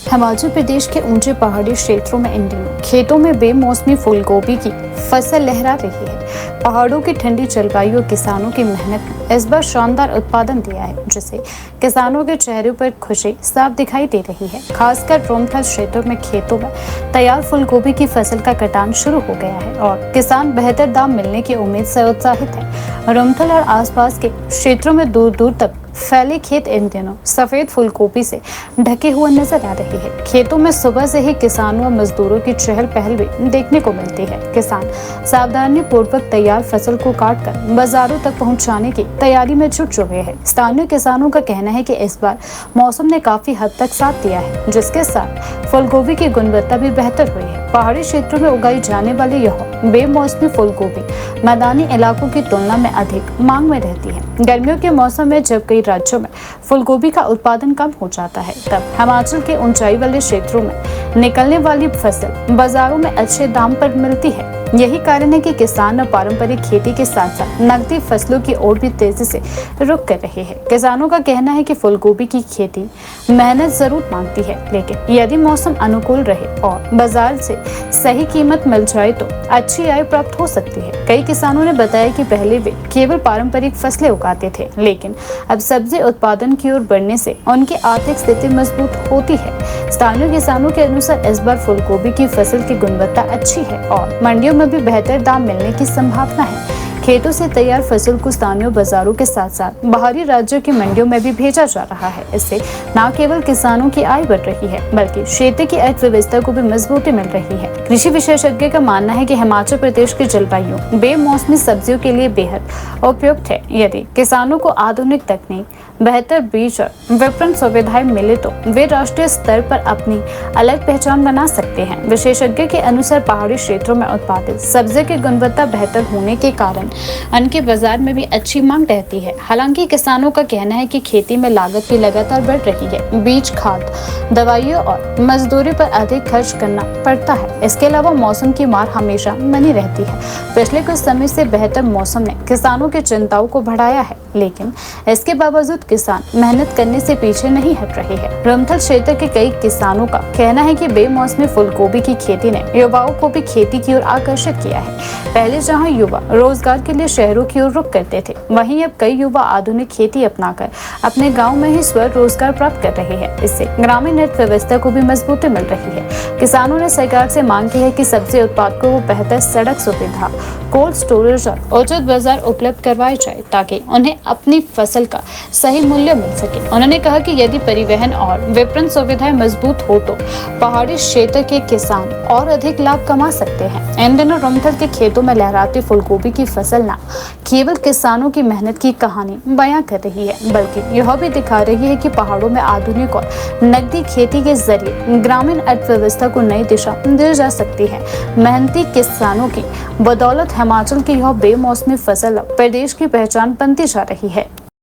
हिमाचल प्रदेश के ऊंचे पहाड़ी क्षेत्रों में इन दिनों खेतों में बेमौसमी फूलगोभी की फसल लहरा रही है। पहाड़ों की ठंडी जलवायु और किसानों की मेहनत ने इस बार शानदार उत्पादन दिया है, जिससे किसानों के चेहरों पर खुशी साफ दिखाई दे रही है। खासकर रोमथल क्षेत्रों में खेतों में तैयार फूलगोभी की फसल का कटान शुरू हो गया है और किसान बेहतर दाम मिलने की उम्मीद से उत्साहित है। रोमथल और आसपास के क्षेत्रों में दूर दूर तक फैले खेत इन दिनों सफेद फूलगोभी से ढके हुए नजर आ रहे हैं। खेतों में सुबह से ही किसानों और मजदूरों की चहल पहल भी देखने को मिलती है। किसान सावधानी पूर्वक तैयार फसल को काटकर बाजारों तक पहुंचाने की तैयारी में जुट चुके हैं। स्थानीय किसानों का कहना है कि इस बार मौसम ने काफी हद तक साथ दिया है, जिसके साथ फूलगोभी की गुणवत्ता भी बेहतर हुई है। पहाड़ी क्षेत्रों में उगाई जाने वाली यह बेमौसमी फूलगोभी मैदानी इलाकों की तुलना में अधिक मांग में रहती है। गर्मियों के मौसम में जब कई राज्यों में फूलगोभी का उत्पादन कम हो जाता है, तब हिमाचल के ऊंचाई वाले क्षेत्रों में निकलने वाली फसल बाजारों में अच्छे दाम पर मिलती है। यही कारण है कि किसान अब पारंपरिक खेती के साथ साथ नकदी फसलों की ओर भी तेजी से रुख कर रहे हैं। किसानों का कहना है कि फूलगोभी की खेती मेहनत जरूर मांगती है, लेकिन यदि मौसम अनुकूल रहे और बाजार से सही कीमत मिल जाए तो अच्छी आय प्राप्त हो सकती है। कई किसानों ने बताया कि पहले वे केवल पारंपरिक फसलें उगाते थे, लेकिन अब सब्जी उत्पादन की ओर बढ़ने से उनकी आर्थिक स्थिति मजबूत होती है। स्थानीय किसानों के अनुसार इस बार फूलगोभी की फसल की गुणवत्ता अच्छी है और मंडियों में भी बेहतर दाम मिलने की संभावना है। खेतों से तैयार फसल को स्थानीय बाजारों के साथ साथ बाहरी राज्यों की मंडियों में भी भेजा जा रहा है। इससे न केवल किसानों की आय बढ़ रही है, बल्कि क्षेत्र की अर्थव्यवस्था को भी मजबूती मिल रही है। कृषि विशेषज्ञ का मानना है कि हिमाचल प्रदेश की जलवायु बेमौसमी सब्जियों के लिए बेहद उपयुक्त है। यदि किसानों को आधुनिक तकनीक, बेहतर बीज और विपणन सुविधाएं मिले तो वे राष्ट्रीय स्तर पर अपनी अलग पहचान बना सकते हैं। विशेषज्ञ के अनुसार पहाड़ी क्षेत्रों में उत्पादित सब्जी की गुणवत्ता बेहतर होने के कारण उनके बाजार में भी अच्छी मांग रहती है। हालांकि किसानों का कहना है कि खेती में लागत भी लगातार बढ़ रही है। बीज, खाद, दवाइयों और मजदूरी पर अधिक खर्च करना पड़ता है। इसके अलावा मौसम की मार हमेशा बनी रहती है। पिछले कुछ समय से बेहतर मौसम ने किसानों की चिंताओं को बढ़ाया है, लेकिन इसके बावजूद किसान मेहनत करने से पीछे नहीं हट रहे हैं। रोमथल क्षेत्र के कई किसानों का कहना है कि बेमौसमी फूलगोभी की खेती ने युवाओं को भी खेती की ओर आकर्षित किया है। पहले जहां युवा रोजगार के लिए शहरों की ओर रुख करते थे, वहीं अब कई युवा आधुनिक खेती अपनाकर अपने गांव में ही स्वरोजगार प्राप्त कर रहे हैं। इससे ग्रामीण अर्थव्यवस्था को भी मजबूती मिल रही है। किसानों ने सरकार से मांग की है कि सब्जी उत्पादकों को बेहतर सड़क सुविधा, कोल्ड स्टोरेज और उचित बाजार उपलब्ध करवाए जाए, ताकि उन्हें अपनी फसल का सही मूल्य मिल सके। उन्होंने कहा कि यदि परिवहन और विपणन सुविधाएं मजबूत हो तो पहाड़ी क्षेत्र के किसान और अधिक लाभ कमा सकते हैं। इन दिनों रोमथल के खेतों में लहराती फूलगोभी की फसल न केवल किसानों की मेहनत की कहानी बयां कर रही है, बल्कि यह भी दिखा रही है कि पहाड़ों में आधुनिक और नकदी खेती के जरिए ग्रामीण अर्थव्यवस्था को नई दिशा दी जा सकती है। मेहनती किसानों की बदौलत हिमाचल की यह बेमौसमी फसल प्रदेश की पहचान बनती जा रही है।